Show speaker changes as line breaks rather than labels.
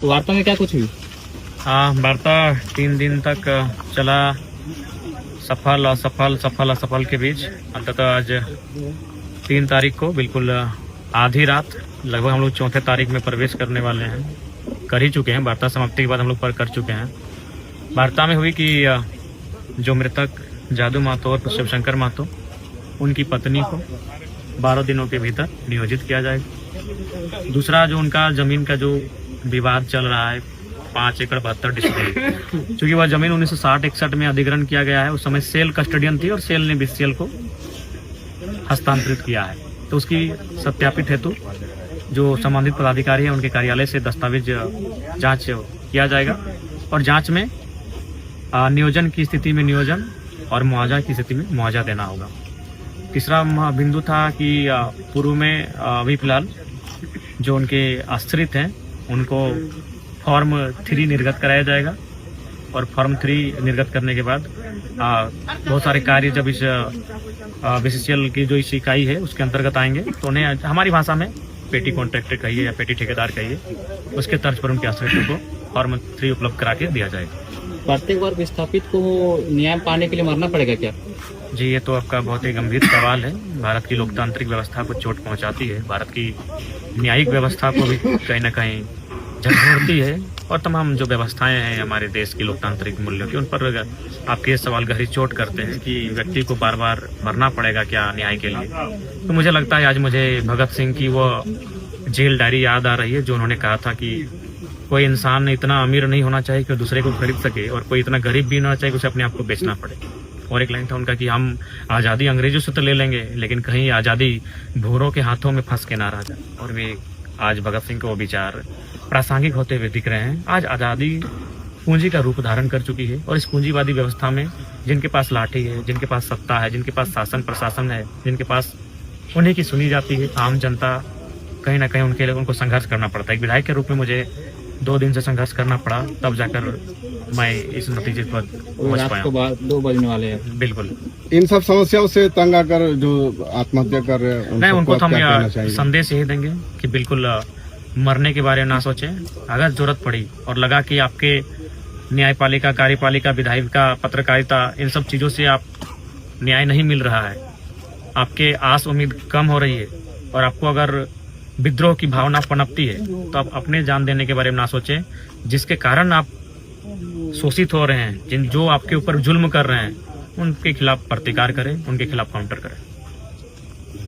वार्ता में क्या कुछ हुई?
वार्ता 3 दिन तक चला, सफल असफल के बीच अंततः आज 3 तारीख को बिल्कुल आधी रात लगभग हम लोग 4थे तारीख में प्रवेश करने वाले हैं, कर ही चुके हैं। वार्ता समाप्ति के बाद हम लोग पर कर चुके हैं। वार्ता में हुई कि जो मृतक जादू महतो और शिवशंकर महतो, उनकी पत्नी को 12 दिनों के भीतर नियोजित किया जाएगा। दूसरा, जो उनका जमीन का जो विवाद चल रहा है 5 एकड़ 72 डिसमिल, चूँकि वह जमीन 1960-61 में अधिग्रहण किया गया है। उस समय सेल कस्टडियन थी और सेल ने बीसीएल को हस्तांतरित किया है। तो उसकी सत्यापित हेतु जो संबंधित पदाधिकारी हैं उनके कार्यालय से दस्तावेज जांच किया जाएगा और जांच में नियोजन की स्थिति में नियोजन और मुआवजा की स्थिति में मुआवजा देना होगा। तीसरा बिंदु था कि पूर्व में अभी फिलहाल जो उनके आश्रित हैं उनको फॉर्म 3 निर्गत कराया जाएगा और फॉर्म 3 निर्गत करने के बाद बहुत सारे कार्य जब इस बीसीसीएल की जो इस इकाई है उसके अंतर्गत आएंगे तो उन्हें हमारी भाषा में पेटी कॉन्ट्रैक्टर कहिए या पेटी ठेकेदार कहिए, उसके तर्ज पर उनके आश्रितों को फॉर्म 3 उपलब्ध करा के दिया जाएगा।
प्रत्येक बार विस्थापित को न्याय पाने के लिए मरना पड़ेगा क्या?
जी, ये तो आपका बहुत ही गंभीर सवाल है। भारत की लोकतांत्रिक व्यवस्था को चोट पहुंचाती है, भारत की न्यायिक व्यवस्था को भी कहीं ना कहीं झकझोरती है और तमाम जो व्यवस्थाएं हैं हमारे देश की लोकतांत्रिक मूल्यों की, उन पर आपके ये सवाल गहरी चोट करते हैं कि व्यक्ति को बार बार मरना पड़ेगा क्या न्याय के लिए। तो मुझे लगता है आज मुझे भगत सिंह की वो जेल डायरी याद आ रही है जो उन्होंने कहा था कि कोई इंसान इतना अमीर नहीं होना चाहिए कि दूसरे को खरीद सके और कोई इतना गरीब भी होना चाहिए कि उसे अपने आप को बेचना पड़े। और एक लाइन था उनका कि हम आज़ादी अंग्रेजों से तो ले लेंगे लेकिन कहीं आज़ादी भूरों के हाथों में फंस के ना रह जाए। और वे आज भगत सिंह के वो विचार प्रासंगिक होते हुए दिख रहे हैं। आज आज़ादी पूंजी का रूप धारण कर चुकी है और इस पूंजीवादी व्यवस्था में जिनके पास लाठी है, जिनके पास सत्ता है, जिनके पास शासन प्रशासन है, जिनके पास उन्हीं की सुनी जाती है, आम जनता कहीं ना कहीं उनके लिए उनको संघर्ष करना पड़ता है। एक विधायक के रूप में मुझे 2 दिन से संघर्ष करना पड़ा, तब जाकर मैं इस नतीजे पर पहुंच पाया।
2 बजने वाले हैं।
बिल्कुल,
इन सब समस्याओं से तंग आकर जो आत्महत्या कर रहे हैं
नहीं, उनको तो हम संदेश यही देंगे कि बिल्कुल मरने के बारे में ना सोचें। अगर जरूरत पड़ी और लगा कि आपके न्यायपालिका, कार्यपालिका, विधायिका, पत्रकारिता, इन सब चीज़ों से आप न्याय नहीं मिल रहा है, आपके आस उम्मीद कम हो रही है और आपको अगर विद्रोह की भावना पनपती है तो आप अपने जान देने के बारे में ना सोचें। जिसके कारण आप शोषित हो रहे हैं, जो आपके ऊपर जुल्म कर रहे हैं, उनके खिलाफ प्रतिकार करें, उनके खिलाफ काउंटर करें।